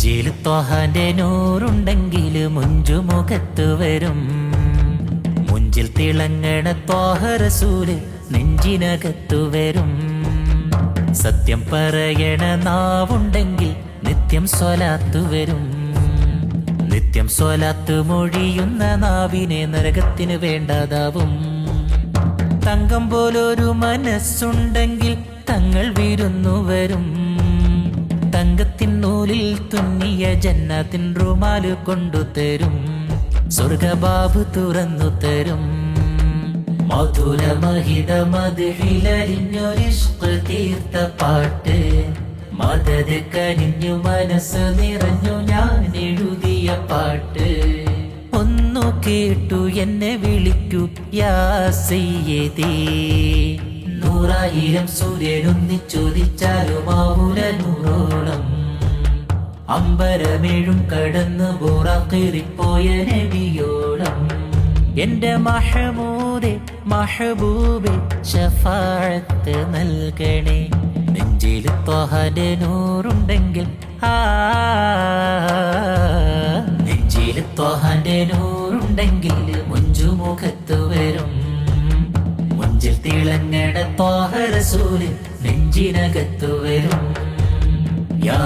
നെഞ്ചിൽ ത്വഹാന്റെ നൂറുണ്ടെങ്കിൽ മുഞ്ചുമുഖത്ത് വരും. മുഞ്ചിൽ തിളങ്ങണ ത്വാഹ റസൂല് നെഞ്ചിനകത്തു വരും. സത്യം പറയണ നാവുണ്ടെങ്കിൽ നിത്യം സ്വലാത്തു വരും. നിത്യം സ്വലാത്ത് മൊഴിയുന്ന നാവിനെ നരകത്തിന് വേണ്ടതാവും. തങ്കം പോലൊരു മനസ്സുണ്ടെങ്കിൽ തങ്ങൾ വിരുന്നു വരും. തങ്കത്തിൻ നൂലിൽ തുന്നിയ ജന്നത്തിൻ റുമാല് കൊണ്ടുതരും. സ്വർഗബാബ് തുറന്നു തരും. മധുരമഹിത മധുരിലരിഞ്ഞൊരിഷ്ക് തീർത്ത പാട്ട്. മദത് കനിഞ്ഞു മനസ്സ് നിറഞ്ഞു ഞാൻ എഴുതിയ പാട്ട്. ഒന്നു കേട്ടു എന്നെ വിളിക്കൂ യാ സയ്യിദി. 100,000 സൂര്യനൊന്നിച്ചൊതിച്ചാലുമാവൂല നൂറോളം. അമ്പരമേഴും കടന്ന് ബോറാക്കേറിപ്പോയ നബിയോളം. എന്റെ മഹമൂദേ മഹബൂബേ ശഫാഅത്ത് നൽകണേ. നെഞ്ചിൽ ത്വഹാന്റെ നൂറുണ്ടെങ്കിൽ നെഞ്ചിൽ ത്വഹാന്റെ നൂറുണ്ടെങ്കിൽ മുഞ്ചുമുഖത്ത് വരും. മുഞ്ചിൽ തിളങ്ങണ ത്വാഹ റസൂല് നെഞ്ചിനകത്തു വരും. യാ